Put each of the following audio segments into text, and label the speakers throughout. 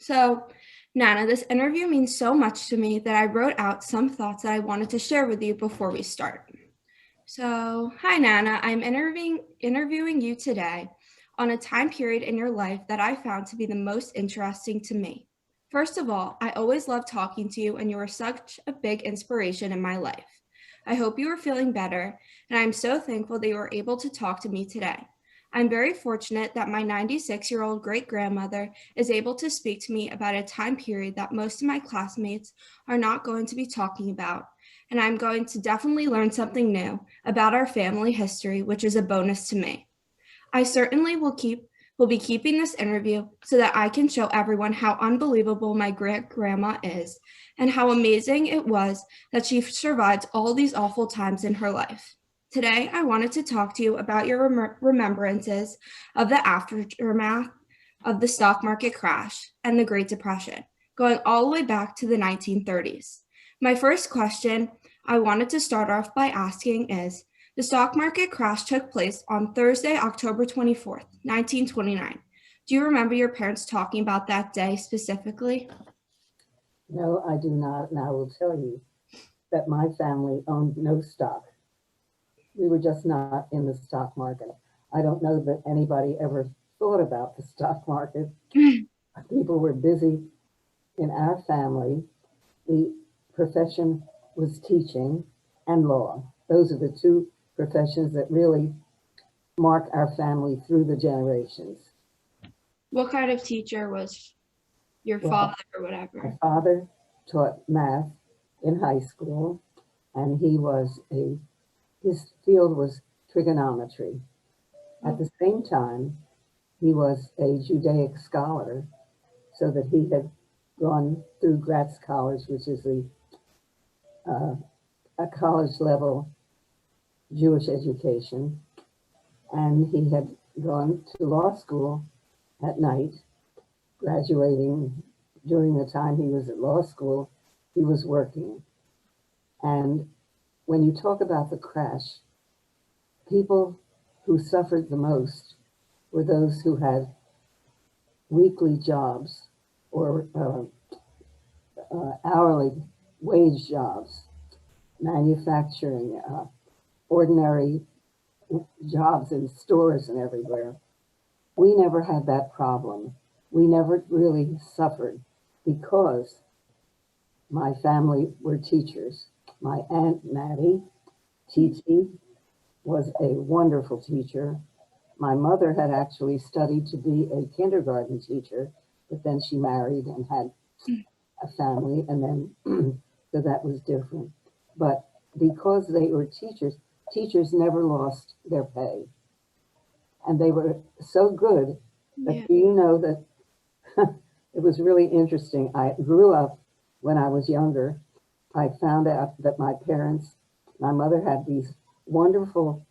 Speaker 1: So, Nana, this interview means so much to me that I wrote out some thoughts that I wanted to share with you before we start. So, hi, Nana. I'm interviewing you today on a time period in your life that I found to be the most interesting to me. First of all, I always love talking to you, and you are such a big inspiration in my life. I hope you are feeling better, and I'm so thankful that you were able to talk to me today. I'm very fortunate that my 96-year-old great grandmother is able to speak to me about a time period that most of my classmates are not going to be talking about, and I'm going to definitely learn something new about our family history, which is a bonus to me. I certainly will be keeping this interview so that I can show everyone how unbelievable my great grandma is and how amazing it was that she survived all these awful times in her life. Today, I wanted to talk to you about your remembrances of the aftermath of the stock market crash and the Great Depression, going all the way back to the 1930s. My first question I wanted to start off by asking is, the stock market crash took place on Thursday, October 24th, 1929. Do you remember your parents talking about that day specifically?
Speaker 2: No, I do not, and I will tell you that my family owned no stock. We were just not in the stock market. I don't know that anybody ever thought about the stock market. People were busy in our family. The profession was teaching and law. Those are the two professions that really mark our family through the generations.
Speaker 1: What kind of teacher was your father
Speaker 2: Well,
Speaker 1: or
Speaker 2: my
Speaker 1: whatever?
Speaker 2: father taught math in high school, and his field was trigonometry. At
Speaker 1: Oh,
Speaker 2: the same time, he was a Judaic scholar, so that he had gone through Gratz College, which is uh, a college level Jewish education, and he had gone to law school at night, graduating during the time he was at law school. He was working. And when you talk about the crash, people who suffered the most were those who had weekly jobs or hourly wage jobs, manufacturing, ordinary jobs in stores and everywhere. We never had that problem. We never really suffered because my family were teachers. My Aunt Mattie, Titi, was a wonderful teacher. My mother had actually studied to be a kindergarten teacher, but then she married and had a family, and then so that was different. But because they were teachers, teachers never lost their pay, and they were so good that
Speaker 1: yeah.
Speaker 2: do you know that it was really interesting. I grew up when I was younger. I found out that my mother had these wonderful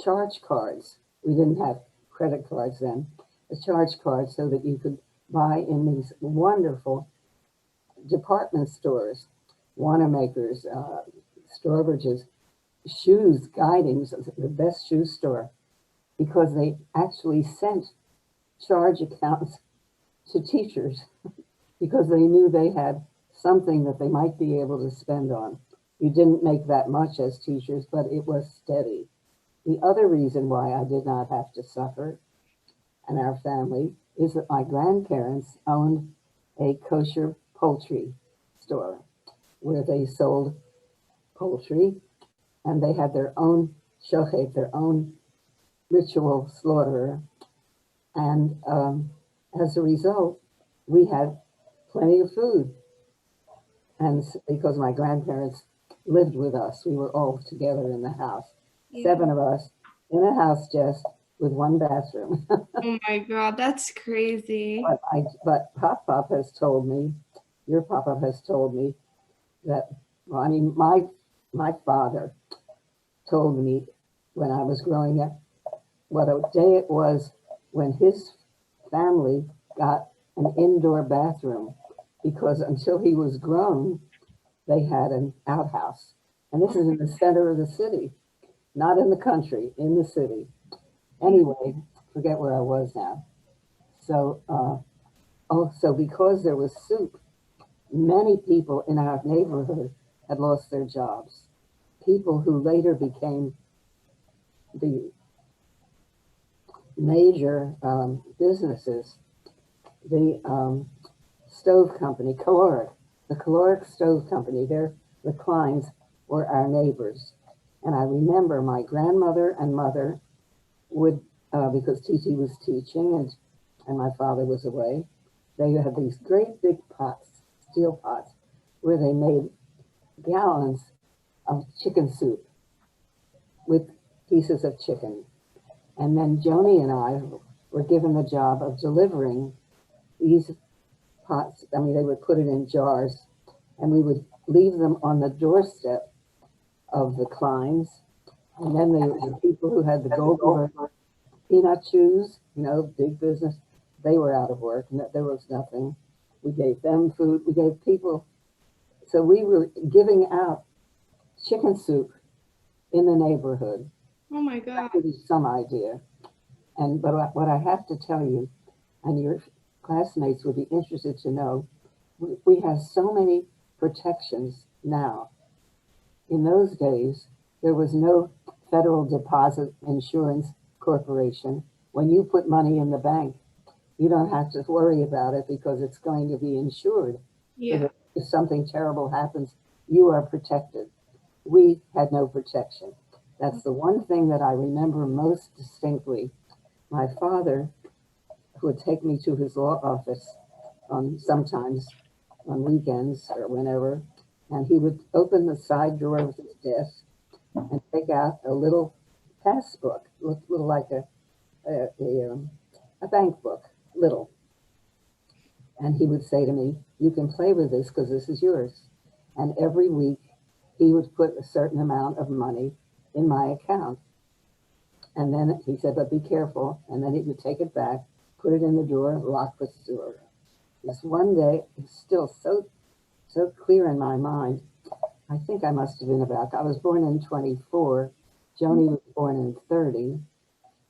Speaker 2: charge cards. We didn't have credit cards then. A charge card so that you could buy in these wonderful department stores, Wanamaker's, Strawbridge's, shoes, Guidings, the best shoe store, because they actually sent charge accounts to teachers because they knew they had something that they might be able to spend on. You didn't make that much as teachers, but it was steady. The other reason why I did not have to suffer and our family is that my grandparents owned a kosher poultry store where they sold poultry, and they had their own shochet, their own ritual slaughterer. And as a result, we had plenty of food. And because my grandparents lived with us, we were all together in the house,
Speaker 1: Yeah.
Speaker 2: 7 of us in a house just with one bathroom.
Speaker 1: Oh my God, that's crazy.
Speaker 2: But Pop Pop has told me, your Pop Pop has told me that, well, I mean, my father told me when I was growing up what a day it was when his family got an indoor bathroom, because until he was grown, they had an outhouse. And this is in the center of the city, not in the country, in the city. Anyway, forget where I was now. So, also, because there was soup, many people in our neighborhood had lost their jobs. People who later became the major businesses, the stove company, Caloric, the Caloric Stove Company, the Kleins were our neighbors. And I remember my grandmother and mother would, because Titi was teaching and my father was away, they had these great big pots, steel pots, where they made gallons of chicken soup with pieces of chicken. And then Joni and I were given the job of delivering these pots. I mean, they would put it in jars and we would leave them on the doorstep of the Kleins. And then the people who had the Goldberg peanut chews, big business, they were out of work. There was nothing. We gave them food. We gave people. So we were giving out chicken soup in the neighborhood.
Speaker 1: Oh my God.
Speaker 2: That gives you some idea. But what I have to tell you, and your classmates would be interested to know, we have so many protections now. In those days, there was no Federal Deposit Insurance Corporation. When you put money in the bank, you don't have to worry about it because it's going to be insured.
Speaker 1: Yeah.
Speaker 2: So that if something terrible happens, you are protected. We had no protection. That's the one thing that I remember most distinctly. My father would take me to his law office sometimes on weekends or whenever, and he would open the side drawer of his desk and take out a little passbook, looked little like a bank book, little. And he would say to me, "You can play with this because this is yours." And every week he would put a certain amount of money in my account. And then he said, "But be careful." And then he would take it back, put it in the drawer, lock the door. This one day, it's still so clear in my mind. I think I must have been I was born in 24. Joni was born in 30.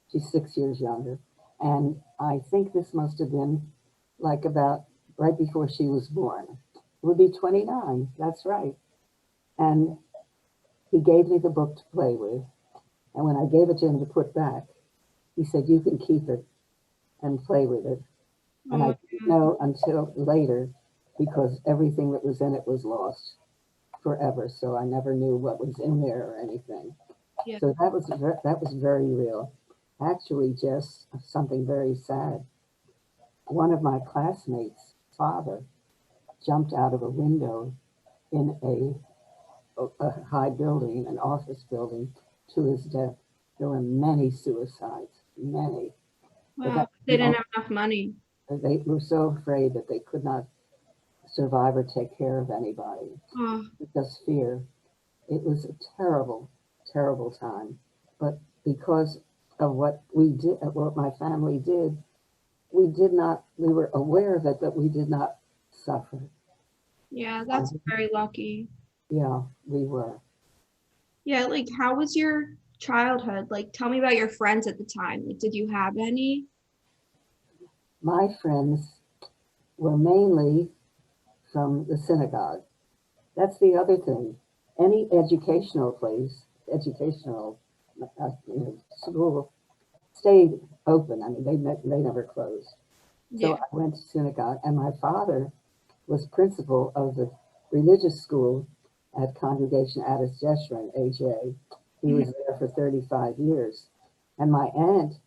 Speaker 2: She's 6 years younger. And I think this must have been like about right before she was born. It would be 29. That's right. And he gave me the book to play with. And when I gave it to him to put back, he said, "You can keep it and play with it." And I didn't know until later because everything that was in it was lost forever. So I never knew what was in there or anything.
Speaker 1: Yeah.
Speaker 2: So that was very real. Actually, just something very sad. One of my classmates' father jumped out of a window in a high building, an office building, to his death. There were many suicides, many.
Speaker 1: Wow. They didn't have enough money.
Speaker 2: They were so afraid that they could not survive or take care of anybody.
Speaker 1: Oh.
Speaker 2: Just fear. It was a terrible, terrible time. But because of what we did, what my family did, we were aware of it, but we did not suffer.
Speaker 1: Yeah, that's very lucky.
Speaker 2: Yeah, we were.
Speaker 1: Yeah, like how was your childhood? Like tell me about your friends at the time. Like did you have any?
Speaker 2: My friends were mainly from the synagogue. That's the other thing. Any educational place, educational school stayed open. I mean, they never closed. So
Speaker 1: Yeah.
Speaker 2: I went to synagogue, and my father was principal of the religious school at Congregation Addis Jeshurun, AJ. He was there for 35 years. And my aunt,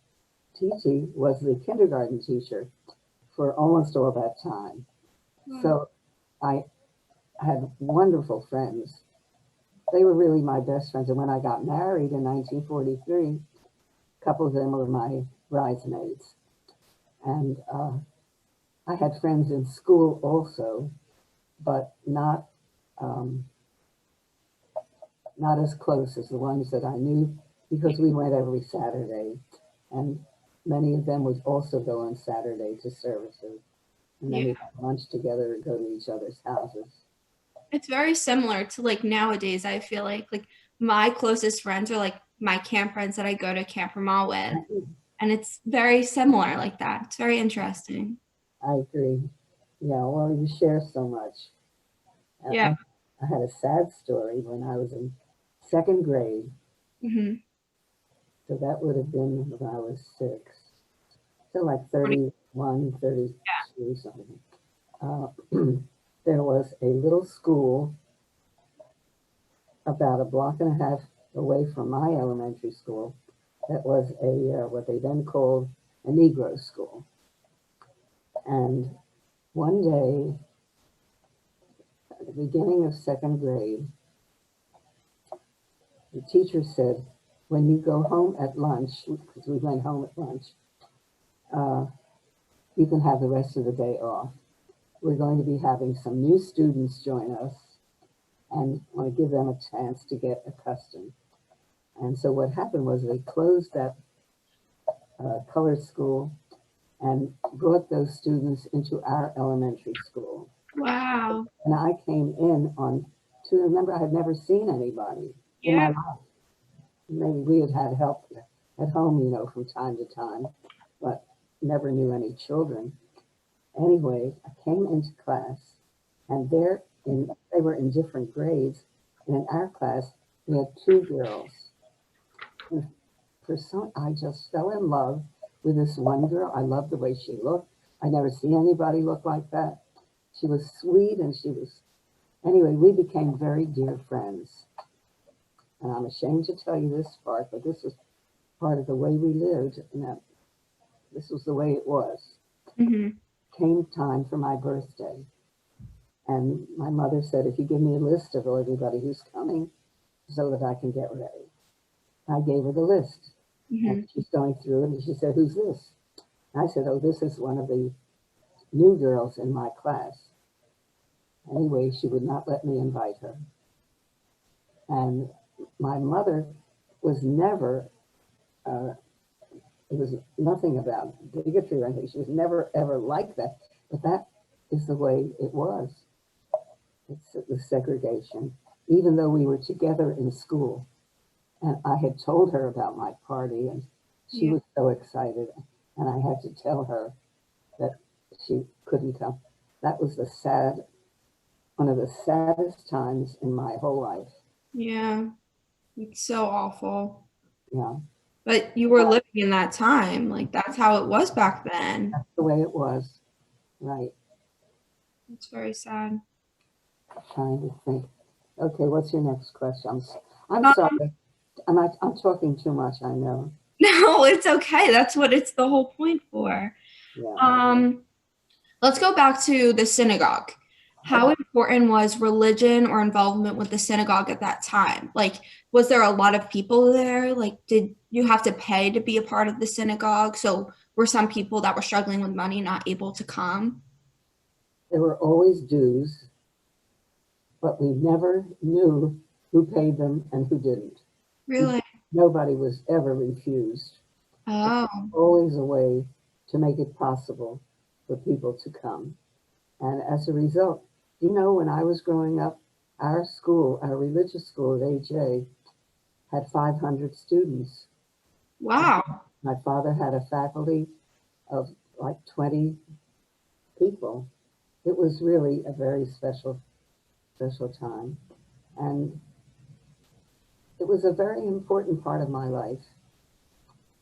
Speaker 2: Titi, was the kindergarten teacher for almost all that time. So I had wonderful friends. They were really my best friends. And when I got married in 1943, a couple of them were my bridesmaids. And I had friends in school also, but not as close as the ones that I knew because we went every Saturday. And many of them would also go on Saturday to services. And then we'd have lunch together and go to each other's houses.
Speaker 1: It's very similar to like nowadays. I feel like my closest friends are like my camp friends that I go to Camp Ramal with. And it's very similar like that. It's very interesting.
Speaker 2: I agree. Yeah, well, you share so much.
Speaker 1: Yeah.
Speaker 2: I had a sad story when I was in second grade.
Speaker 1: Hmm.
Speaker 2: So that would have been when I was 6. So like 31, 32, something. Uh, there was a little school about a block and a half away from my elementary school that was a what they then called a Negro school. And one day, at the beginning of second grade, the teacher said, when you go home at lunch, because we went home at lunch, uh, you can have the rest of the day off. We're going to be having some new students join us and want to give them a chance to get accustomed. And so what happened was they closed that color school and brought those students into our elementary school.
Speaker 1: Wow.
Speaker 2: And I came in on to remember I had never seen anybody in
Speaker 1: Yeah.
Speaker 2: my life. Maybe we had had help at home, from time to time, but never knew any children. Anyway, I came into class, and they were in different grades. And in our class, we had 2 girls. And for some, I just fell in love with this one girl. I loved the way she looked. I never seen anybody look like that. She was sweet, and anyway, we became very dear friends. And I'm ashamed to tell you this part, but this was part of the way we lived, and that this was the way it was.
Speaker 1: Hmm.
Speaker 2: Came time for my birthday, and my mother said, if you give me a list of everybody who's coming so that I can get ready. I gave her the list, and
Speaker 1: Hmm.
Speaker 2: she's going through it, and she said, who's this? I said, oh, this is one of the new girls in my class. Anyway, she would not let me invite her. And my mother was never, uh, it was nothing about bigotry or anything. She was never, ever like that. But that is the way it was. It's the segregation, even though we were together in school. And I had told her about my party, and she
Speaker 1: Yeah.
Speaker 2: was so excited. And I had to tell her that she couldn't come. That was one of the saddest times in my whole life.
Speaker 1: Yeah. It's so awful.
Speaker 2: Yeah,
Speaker 1: But you were living in that time. Like that's how it was back then.
Speaker 2: that's the way it was. Right.
Speaker 1: It's very sad.
Speaker 2: Trying to think. Okay, what's your next question? I'm
Speaker 1: Um,
Speaker 2: sorry. I'm talking too much, I know.
Speaker 1: no, it's okay. That's what it's the whole point for.
Speaker 2: Yeah.
Speaker 1: Um, let's go back to the synagogue. How important was religion or involvement with the synagogue at that time? Like, was there a lot of people there? Like, did you have to pay to be a part of the synagogue? So, were some people that were struggling with money not able to come?
Speaker 2: There were always dues, but we never knew who paid them and who didn't.
Speaker 1: Really?
Speaker 2: Nobody was ever refused.
Speaker 1: Oh,
Speaker 2: Always a way to make it possible for people to come. And as a result, when I was growing up, our school, our religious school at AJ, had 500 students.
Speaker 1: wow.
Speaker 2: My father had a faculty of like 20 people. It was really a very special, special time. And it was a very important part of my life,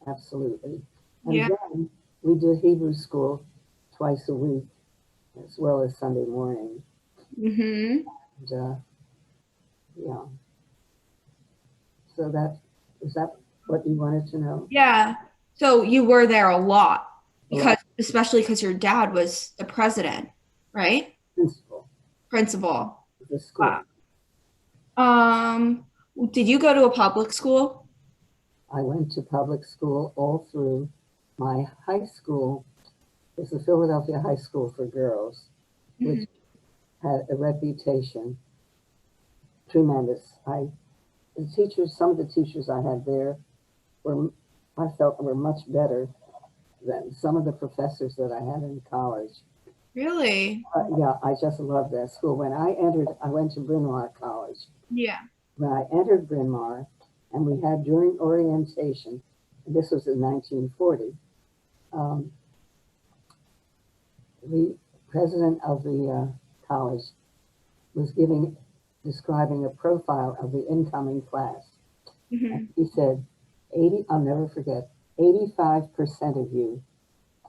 Speaker 2: absolutely. And
Speaker 1: Yeah.
Speaker 2: then we did Hebrew school twice a week, as well as Sunday morning.
Speaker 1: Mm-hmm.
Speaker 2: And, yeah, so is that what you wanted to know?
Speaker 1: Yeah. So you were there a lot
Speaker 2: A lot.
Speaker 1: especially because your dad was the president, right?
Speaker 2: Principal
Speaker 1: Principal.
Speaker 2: of the
Speaker 1: Wow.
Speaker 2: school.
Speaker 1: Um, did you go to a public school?
Speaker 2: I went to public school all through my high school. It was the Philadelphia High School for Girls,
Speaker 1: Mhm.
Speaker 2: which had a reputation tremendous. Some of the teachers I had there were, I felt were much better than some of the professors that I had in college.
Speaker 1: Really?
Speaker 2: Yeah, I just loved that school. I went to Bryn Mawr College.
Speaker 1: Yeah.
Speaker 2: When I entered Bryn Mawr, and we had during orientation, and this was in 1940, the president of the college was describing a profile of the incoming class. And
Speaker 1: Mhm.
Speaker 2: he said, I'll never forget, 85% of you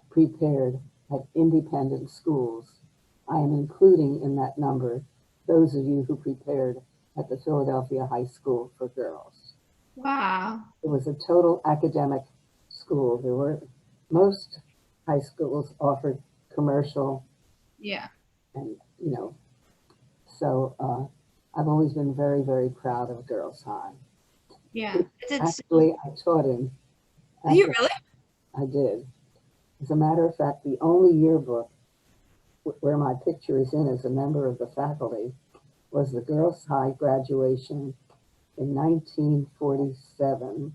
Speaker 2: prepared at independent schools. I am including in that number those of you who prepared at the Philadelphia High School for Girls.
Speaker 1: Wow.
Speaker 2: It was a total academic school. Most high schools offered commercial,
Speaker 1: Yeah.
Speaker 2: and so I've always been very, very proud of Girls High.
Speaker 1: Yeah. It's
Speaker 2: Actually, I taught in
Speaker 1: you
Speaker 2: after
Speaker 1: really?
Speaker 2: I did. As a matter of fact, the only yearbook where my picture is in as a member of the faculty was the Girls High graduation in 1947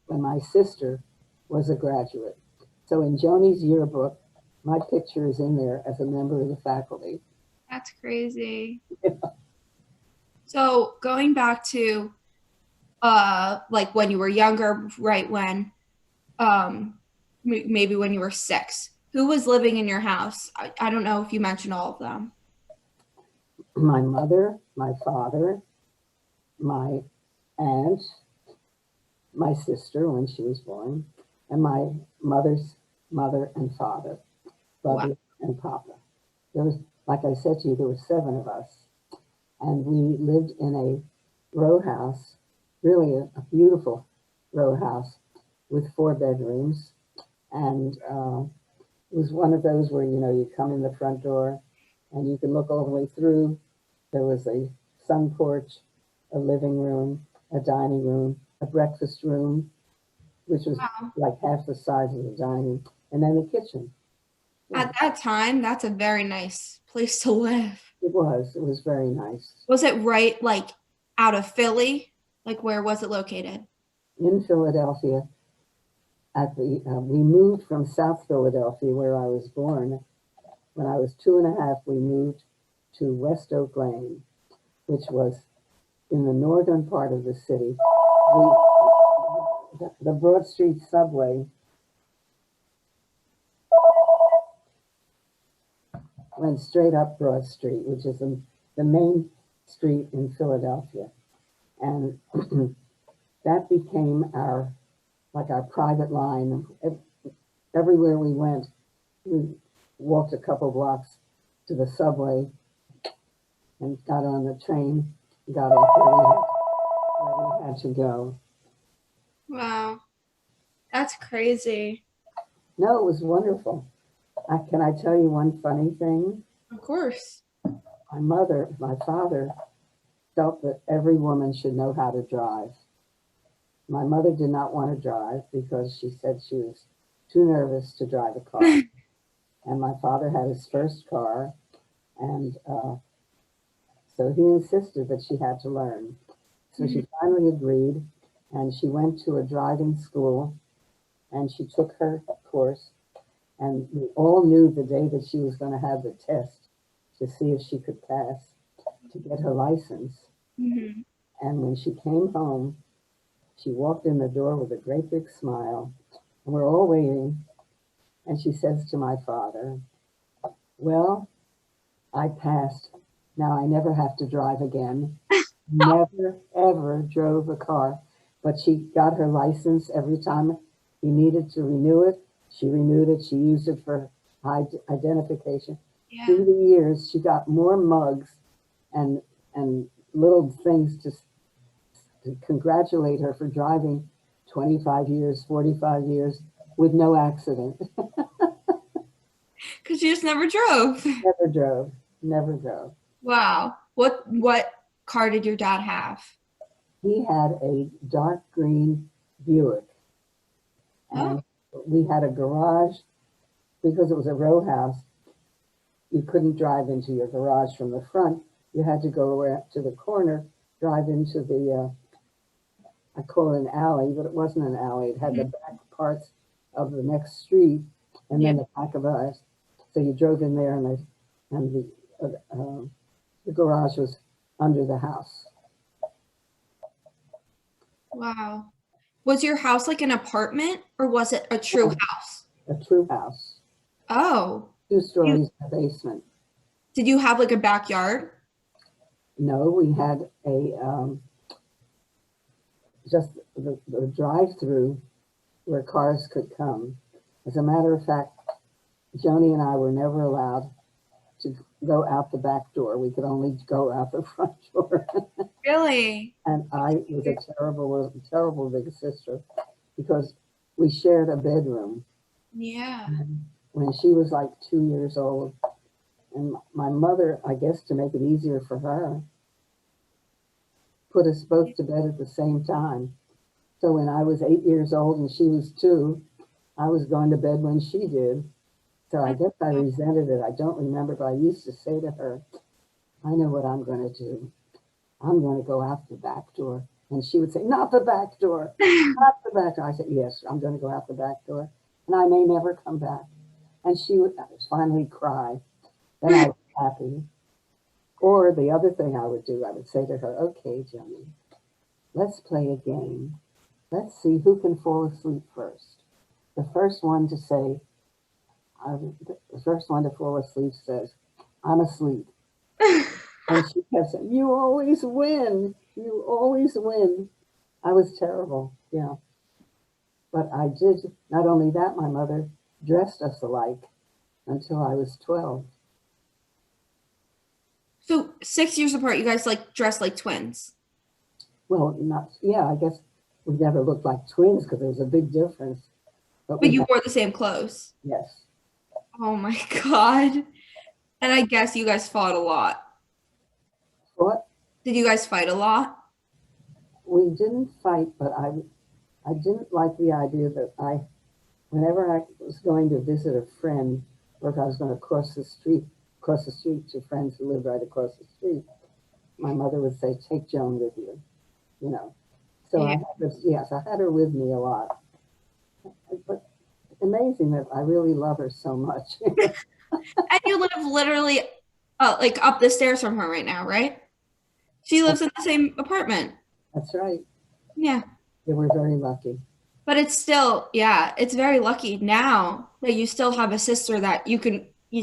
Speaker 2: when my sister was a graduate. So in Joni's yearbook, my picture is in there as a member of the faculty.
Speaker 1: That's crazy. So going back to like when you were younger, right when maybe when you were 6, who was living in your house? I don't know if you mentioned all of them.
Speaker 2: My mother, my father, my aunt, my sister when she was born, and my mother's mother and father,
Speaker 1: Wow.
Speaker 2: brother and papa. There was, like I said to you, there were 7 of us, and we lived in a row house, really a beautiful row house with 4 bedrooms, and it was one of those where you come in the front door and you can look all the way through. There was a sun porch, a living room, a dining room, a breakfast room, which was
Speaker 1: Wow.
Speaker 2: like half the size of the dining room, and then the kitchen. Yeah,
Speaker 1: At that time, that's a very nice place to live.
Speaker 2: it was. It was very nice.
Speaker 1: Was it right like out of Philly? Like where was it located?
Speaker 2: In Philadelphia, we moved from South Philadelphia, where I was born. When I was 2 and a half, we moved to West Oak Lane, which was in the northern part of the city. The Broad Street subway went straight up Broad Street, which is the main street in Philadelphia. And that became our private line. Everywhere we went, we walked a couple blocks to the subway and got on the train, got off where we had to go.
Speaker 1: Wow. That's crazy.
Speaker 2: No, it was wonderful. Can I tell you one funny thing?
Speaker 1: Of course.
Speaker 2: My father felt that every woman should know how to drive. My mother did not want to drive because she said she was too nervous to drive a car. And my father had his first car, and so he insisted that she had to learn. So she finally agreed, and she went to a driving school, and she took her course, and we all knew the day that she was going to have the test to see if she could pass to get her license.
Speaker 1: Mm-hmm.
Speaker 2: And when she came home, she walked in the door with a great big smile, and we're all waiting. And she says to my father, "Well, I passed. Now I never have to drive again." Never, ever drove a car, but she got her license every time he needed to renew it. She renewed it. She used it for identification.
Speaker 1: Yeah.
Speaker 2: Through the years, she got more mugs and little things to congratulate her for driving 25 years, 45 years with no accident.
Speaker 1: Because you just never drove.
Speaker 2: Never drove, never drove.
Speaker 1: Wow. What car did your dad have?
Speaker 2: He had a dark green Buick,
Speaker 1: Oh,
Speaker 2: and we had a garage because it was a row house. You couldn't drive into your garage from the front. You had to go around to the corner, drive into I call it an alley, but it wasn't an alley. It had the back parts of the next street and
Speaker 1: yeah.
Speaker 2: then the back of us. So you drove in there, and the garage was under the house.
Speaker 1: Wow. Was your house like an apartment or was it a true house?
Speaker 2: A true house.
Speaker 1: Oh,
Speaker 2: 2
Speaker 1: You,
Speaker 2: stories in the basement.
Speaker 1: did you have like a backyard?
Speaker 2: No, we had a just the drive-through where cars could come. As a matter of fact, Joni and I were never allowed to go out the back door. We could only go out the front door.
Speaker 1: Really?
Speaker 2: And I was a terrible big sister because we shared a bedroom.
Speaker 1: Yeah.
Speaker 2: And when she was like 2 years old, and my mother, I guess to make it easier for her, put us both to bed at the same time. So when I was 8 years old and she was 2, I was going to bed when she did. So I guess I resented it. I don't remember, but I used to say to her, I know what I'm going to do. I'm going to go out the back door. And she would say, not the back door, not the back door. I said, yes, I'm going to go out the back door. And I may never come back. And she would finally cry. Then I was happy. Or the other thing I would do, I would say to her, okay, Jenny, let's play a game. Let's see who can fall asleep first. The first one to say, the first one to fall asleep says, I'm asleep. And she kept saying, you always win. You always win. I was terrible, yeah. But I did, not only that, my mother dressed us alike until I was 12.
Speaker 1: So 6 years apart, you guys like dress like twins.
Speaker 2: Well, not, yeah, I guess we never looked like twins because there was a big difference. But
Speaker 1: But
Speaker 2: we
Speaker 1: you
Speaker 2: had,
Speaker 1: wore the same clothes.
Speaker 2: yes.
Speaker 1: Oh my God. And I guess you guys fought a lot.
Speaker 2: What?
Speaker 1: Did you guys fight a lot?
Speaker 2: We didn't fight, but I didn't like the idea that whenever I was going to visit a friend, or if I was going to cross the street to friends who lived right across the street, my mother would say, take Joan with you, you know. So I
Speaker 1: Yeah.
Speaker 2: had this, yes, I had her with me a lot. But amazing that I really love her so much.
Speaker 1: And you live literally like up the stairs from her right now, right? She lives in the same apartment.
Speaker 2: That's right.
Speaker 1: Yeah.
Speaker 2: They were very lucky.
Speaker 1: But it's still, yeah, it's very lucky now that you still have a sister that you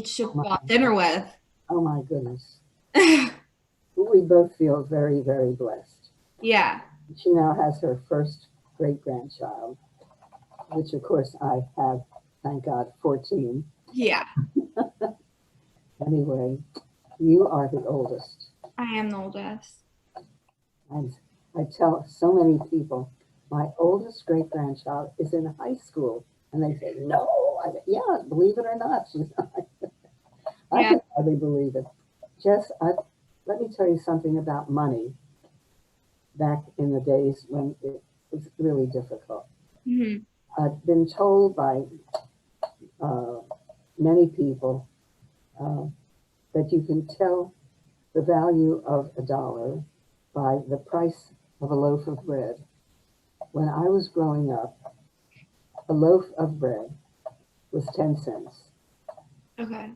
Speaker 1: should
Speaker 2: Oh
Speaker 1: go out
Speaker 2: my,
Speaker 1: dinner with.
Speaker 2: oh my goodness. We both feel very, very blessed.
Speaker 1: Yeah.
Speaker 2: She now has her first great grandchild, which of course I have, thank God, 14.
Speaker 1: Yeah.
Speaker 2: Anyway, you are the oldest.
Speaker 1: I am the oldest.
Speaker 2: And I tell so many people, my oldest great grandchild is in high school. And they say, no, yeah, believe it or not, she's not. I
Speaker 1: Yeah.
Speaker 2: can hardly believe it. Jess, let me tell you something about money back in the days when it was really difficult.
Speaker 1: Hmm.
Speaker 2: I've been told by uh, many people uh, that you can tell the value of a dollar by the price of a loaf of bread. When I was growing up, a loaf of bread was 10 cents.
Speaker 1: Okay.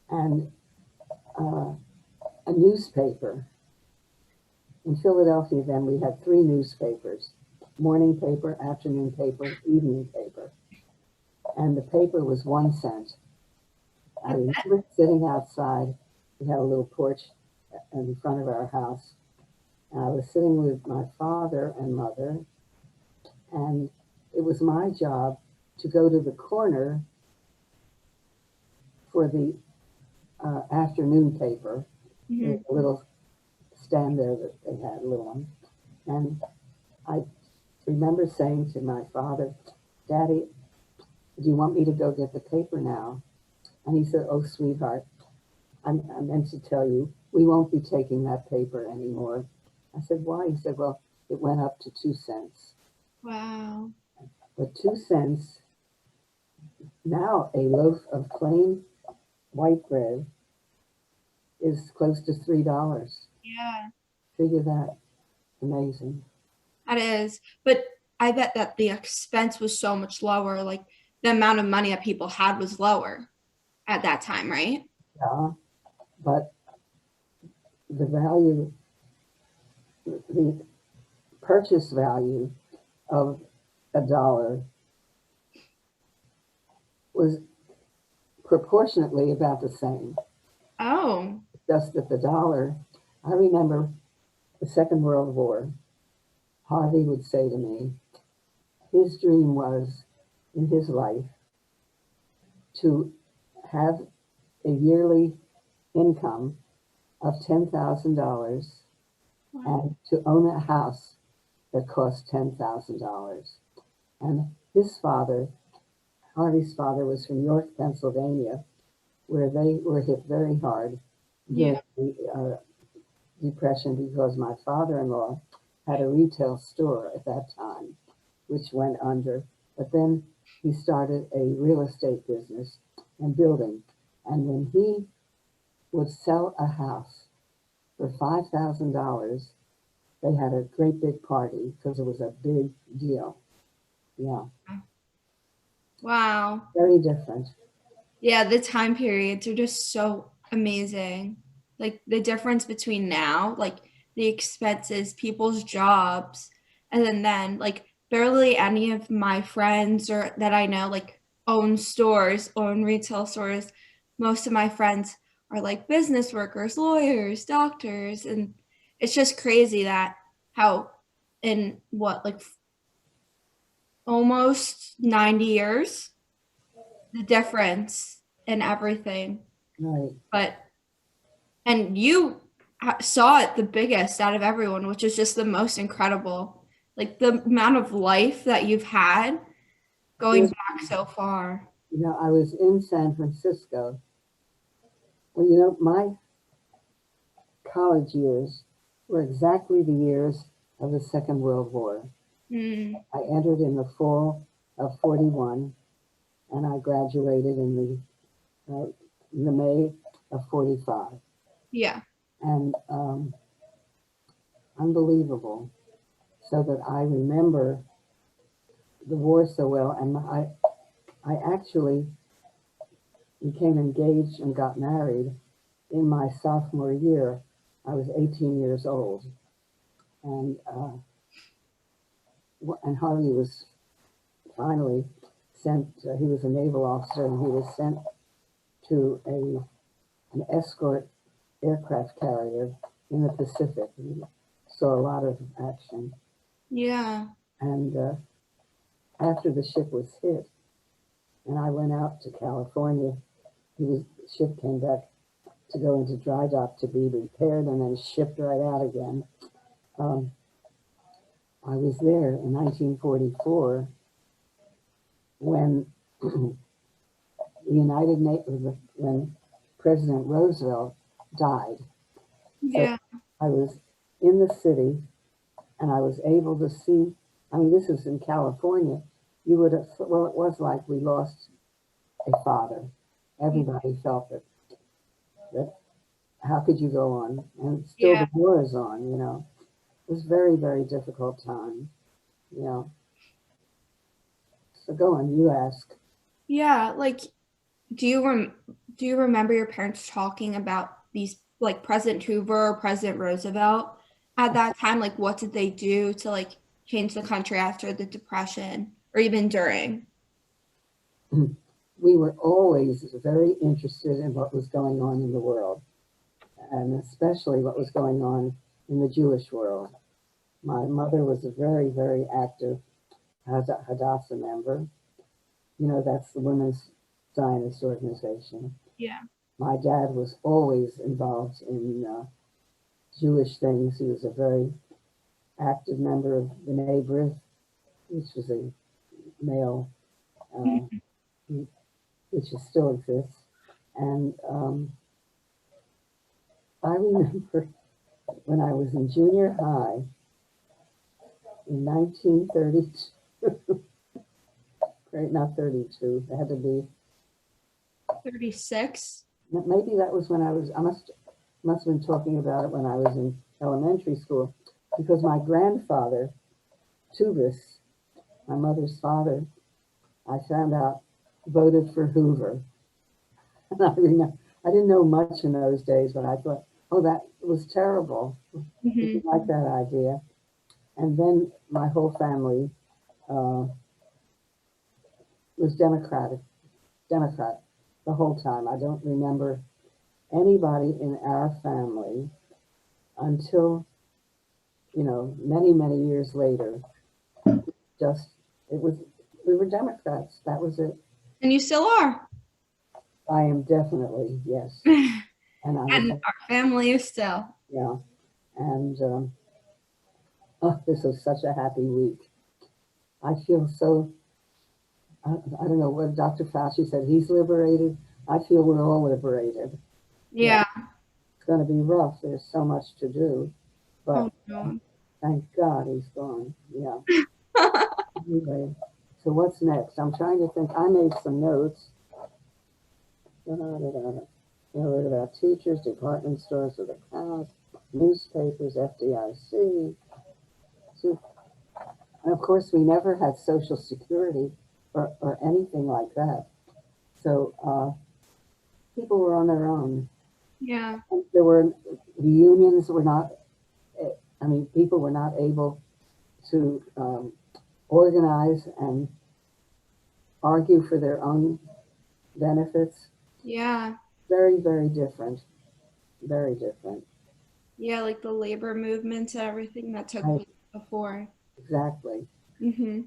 Speaker 2: And a newspaper, in Philadelphia then we had 3 newspapers, morning paper, afternoon paper, evening paper. And the paper was 1 cent. I remember sitting outside. We had a little porch in front of our house. And I was sitting with my father and mother, and it was my job to go to the corner for the afternoon paper. There
Speaker 1: Hmm.
Speaker 2: was a little stand there that they had, a little one. And I remember saying to my father, Daddy, do you want me to go get the paper now? And he said, oh, sweetheart, I meant to tell you, we won't be taking that paper anymore. I said, why? He said, well, it went up to 2 cents.
Speaker 1: Wow.
Speaker 2: But 2 cents, now a loaf of plain white bread is close to $3.
Speaker 1: Yeah.
Speaker 2: Figure that. Amazing.
Speaker 1: That is. But I bet that the expense was so much lower. Like the amount of money that people had was lower at that time, right?
Speaker 2: Yeah. But the value, the purchase value of a dollar was proportionately about the same.
Speaker 1: Oh,
Speaker 2: Just that the dollar, I remember the Second World War. Harvey would say to me, his dream was in his life to have a yearly income of $10,000
Speaker 1: wow.
Speaker 2: and to own a house that cost $10,000. And his father, Harvey's father, was from York, Pennsylvania, where they were hit very hard
Speaker 1: Yeah.
Speaker 2: during the Depression because my father-in-law had a retail store at that time, which went under. But then he started a real estate business and building. And when he would sell a house for $5,000, they had a great big party because it was a big deal. Yeah,
Speaker 1: Wow.
Speaker 2: very different.
Speaker 1: Yeah, the time periods are just so amazing. Like the difference between now, like the expenses, people's jobs, and then like barely any of my friends or that I know like own stores, own retail stores. Most of my friends are like business workers, lawyers, doctors, and it's just crazy that how in what like almost 90 years the difference in everything.
Speaker 2: Right.
Speaker 1: But and you saw it the biggest out of everyone, which is just the most incredible. Like the amount of life that you've had going
Speaker 2: Here's,
Speaker 1: back so far.
Speaker 2: I was in San Francisco. Well, my college years were exactly the years of the Second World War.
Speaker 1: Mm,
Speaker 2: I entered in the fall of 41 and I graduated in the May of 45.
Speaker 1: yeah.
Speaker 2: And unbelievable. So that I remember the war so well. And I actually became engaged and got married in my sophomore year. I was 18 years old. And, and Harvey was finally sent, he was a naval officer and he was sent to an escort aircraft carrier in the Pacific. We saw a lot of action.
Speaker 1: Yeah.
Speaker 2: And after the ship was hit, and I went out to California, the ship came back to go into dry dock to be repaired and then shipped right out again. Um, I was there in 1944 when the United Nations, when President Roosevelt died. So
Speaker 1: Yeah.
Speaker 2: I was in the city and I was able to see, I mean, this is in California. You would have, well, it was like we lost a father. Everybody felt that how could you go on? And still
Speaker 1: Yeah.
Speaker 2: the war is on. It was very, very difficult time, you know. So go on, you ask.
Speaker 1: Yeah. Like do you do you remember your parents talking about these like President Hoover or President Roosevelt at that time? Like what did they do to like change the country after the Depression or even during?
Speaker 2: We were always very interested in what was going on in the world, and especially what was going on in the Jewish world. My mother was a very, very active Hadassah member. That's the Women's Zionist Organization.
Speaker 1: Yeah.
Speaker 2: My dad was always involved in Jewish things. He was a very active member of the B'nai, which was a male, uh, which still exists. And I remember when I was in junior high in 1932, right, not 32, it had to be,
Speaker 1: 36.
Speaker 2: maybe that was when I must have been talking about it when I was in elementary school, because my grandfather, Tubis, my mother's father, I found out voted for Hoover. And I remember, I didn't know much in those days, but I thought, oh, that was terrible. I
Speaker 1: Hmm.
Speaker 2: didn't like that idea. And then my whole family uh, was Democrat. the whole time. I don't remember anybody in our family until, many, many years later. Just, it was, we were Democrats. That was it.
Speaker 1: And you still are.
Speaker 2: I am definitely, yes. And I
Speaker 1: And
Speaker 2: was,
Speaker 1: our family is still.
Speaker 2: yeah. And oh, this was such a happy week. I feel so, I don't know what Dr. Fauci said. He's liberated. I feel we're all liberated.
Speaker 1: Yeah.
Speaker 2: It's going to be rough. There's so much to do. But
Speaker 1: Oh no.
Speaker 2: thank God he's gone. Yeah. Anyway, so what's next? I'm trying to think. I made some notes. Wrote about teachers, department stores with accounts, newspapers, FDIC. So, and of course, we never had Social Security or anything like that. So people were on their own.
Speaker 1: Yeah.
Speaker 2: There were, the unions were not, people were not able to organize and argue for their own benefits.
Speaker 1: Yeah.
Speaker 2: Very, very different. Very different.
Speaker 1: Yeah, like the labor movements and everything that took
Speaker 2: Right.
Speaker 1: place before.
Speaker 2: Exactly.
Speaker 1: Mm-hmm.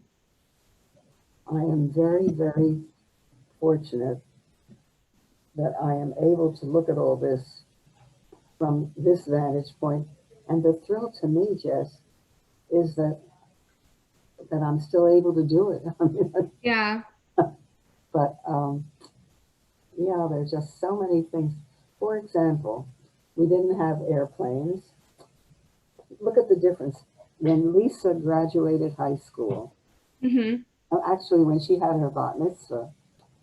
Speaker 2: I am very, very fortunate that I am able to look at all this from this vantage point. And the thrill to me, Jess, is that I'm still able to do it.
Speaker 1: Yeah.
Speaker 2: But yeah, there's just so many things. For example, we didn't have airplanes. Look at the difference. When Lisa graduated high school,
Speaker 1: Mm-hmm.
Speaker 2: actually when she had her bat mitzvah,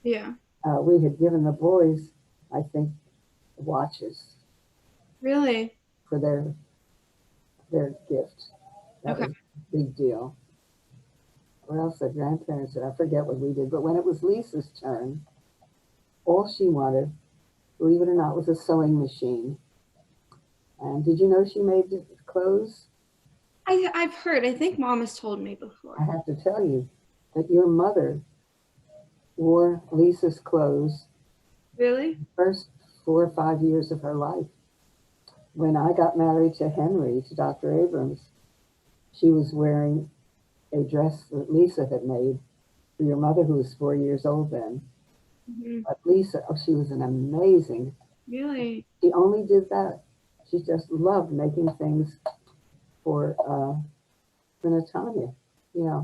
Speaker 1: Yeah.
Speaker 2: we had given the boys, I think, watches
Speaker 1: Really?
Speaker 2: for their gift. That
Speaker 1: Okay.
Speaker 2: was a big deal. What else the grandparents did? I forget what we did. But when it was Lisa's turn, all she wanted, believe it or not, was a sewing machine. And did you know she made clothes?
Speaker 1: I've heard. I think mom has told me
Speaker 2: I
Speaker 1: before.
Speaker 2: have to tell you that your mother wore Lisa's clothes
Speaker 1: Really?
Speaker 2: the first 4 or 5 years of her life. When I got married to Henry, to Dr. Abrams, she was wearing a dress that Lisa had made for your mother, who was 4 years old then.
Speaker 1: Mm-hmm.
Speaker 2: But Lisa, oh, she was an amazing.
Speaker 1: Really?
Speaker 2: She only did that. She just loved making things for Natanya. Yeah.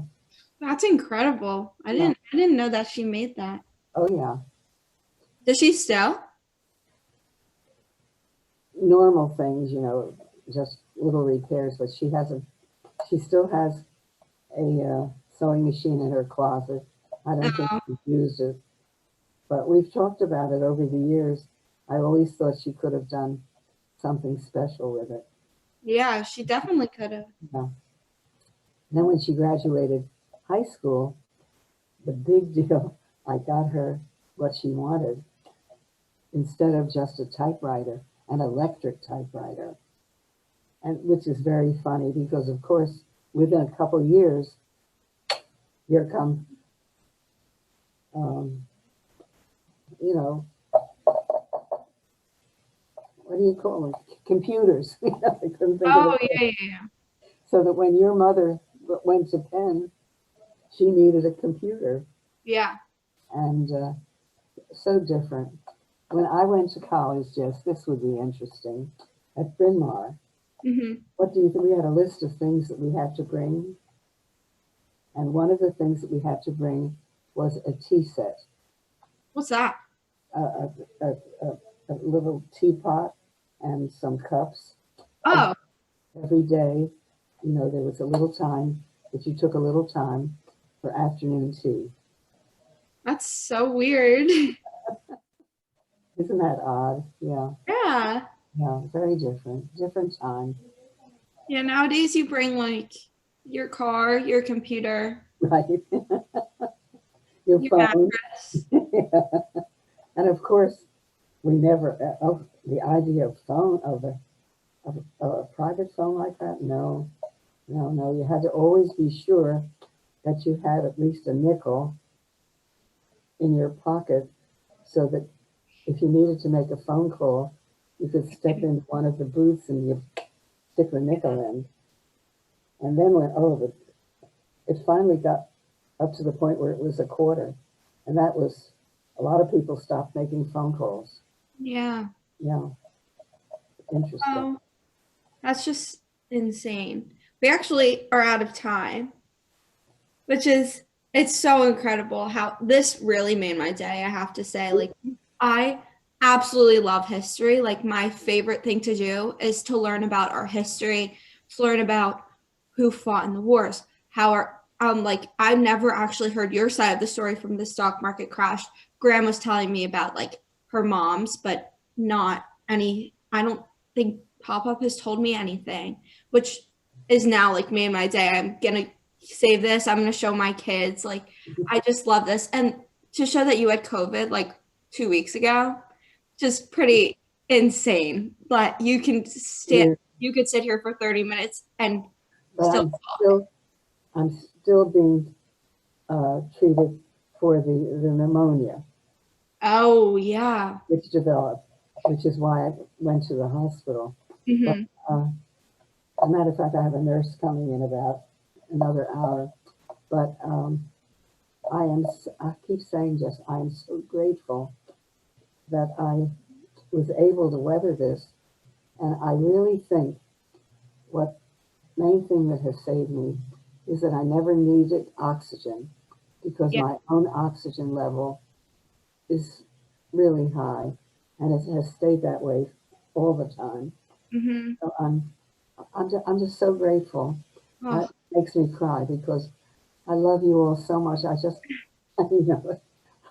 Speaker 1: That's incredible.
Speaker 2: Yeah.
Speaker 1: I didn't know that she made that.
Speaker 2: Oh yeah.
Speaker 1: Does she still?
Speaker 2: Normal things, just little repairs. But she still has a sewing machine in her closet. I don't think
Speaker 1: Oh,
Speaker 2: she's used it, but we've talked about it over the years. I always thought she could have done something special with it.
Speaker 1: yeah, she definitely could have.
Speaker 2: Yeah. Then when she graduated high school, the big deal, I got her what she wanted. Instead of just a typewriter, an electric typewriter. And which is very funny because of course, within a couple years, here come, um, you know, what do you call them? Computers. I couldn't think of
Speaker 1: Oh,
Speaker 2: it.
Speaker 1: yeah, yeah, yeah.
Speaker 2: So that when your mother went to Penn, she needed a computer.
Speaker 1: Yeah.
Speaker 2: And so different. When I went to college, Jess, this would be interesting. At Bryn Mawr,
Speaker 1: Mm-hmm.
Speaker 2: what do you think? We had a list of things that we had to bring. And one of the things that we had to bring was a tea set,
Speaker 1: What's that?
Speaker 2: a, a, a, a little teapot and some cups.
Speaker 1: Oh,
Speaker 2: Every day, there was a little time that you took a little time for afternoon tea.
Speaker 1: that's so weird.
Speaker 2: Isn't that odd? Yeah,
Speaker 1: Yeah.
Speaker 2: yeah, very different, different time.
Speaker 1: Yeah, nowadays you bring like your car, your computer,
Speaker 2: Right? Your
Speaker 1: your
Speaker 2: phone.
Speaker 1: mattress.
Speaker 2: And of course, we never, the idea of phone, of a private phone like that, no, no, no. You had to always be sure that you had at least a nickel in your pocket so that if you needed to make a phone call, you could step in one of the booths and you stick a nickel in. And then it finally got up to the point where it was a quarter. And that was, a lot of people stopped making phone calls.
Speaker 1: Yeah.
Speaker 2: Yeah, interesting.
Speaker 1: Oh, that's just insane. We actually are out of time, which is, it's so incredible how this really made my day, I have to say. Like, I absolutely love history. Like, my favorite thing to do is to learn about our history, to learn about who fought in the wars, how our, like, I never actually heard your side of the story from the stock market crash. Graham was telling me about like her mom's, but not any, I don't think Pop Up has told me anything, which is now like made my day. I'm gonna save this. I'm gonna show my kids. Like, I just love this. And to show that you had COVID like 2 weeks ago, just pretty insane. But you can stand,
Speaker 2: Yeah,
Speaker 1: you could sit here for 30 minutes and
Speaker 2: but
Speaker 1: still
Speaker 2: I'm
Speaker 1: talk.
Speaker 2: still being treated for the pneumonia,
Speaker 1: Oh, yeah.
Speaker 2: which developed, which is why I went to the hospital. But
Speaker 1: Hmm.
Speaker 2: as a matter of fact, I have a nurse coming in about another hour. But I keep saying, just, I am so grateful that I was able to weather this. And I really think what main thing that has saved me is that I never needed oxygen because
Speaker 1: Yeah.
Speaker 2: my own oxygen level is really high and it has stayed that way all the time.
Speaker 1: Hmm.
Speaker 2: So I'm just so grateful.
Speaker 1: Oh,
Speaker 2: It makes me cry because I love you all so much. I just, you know,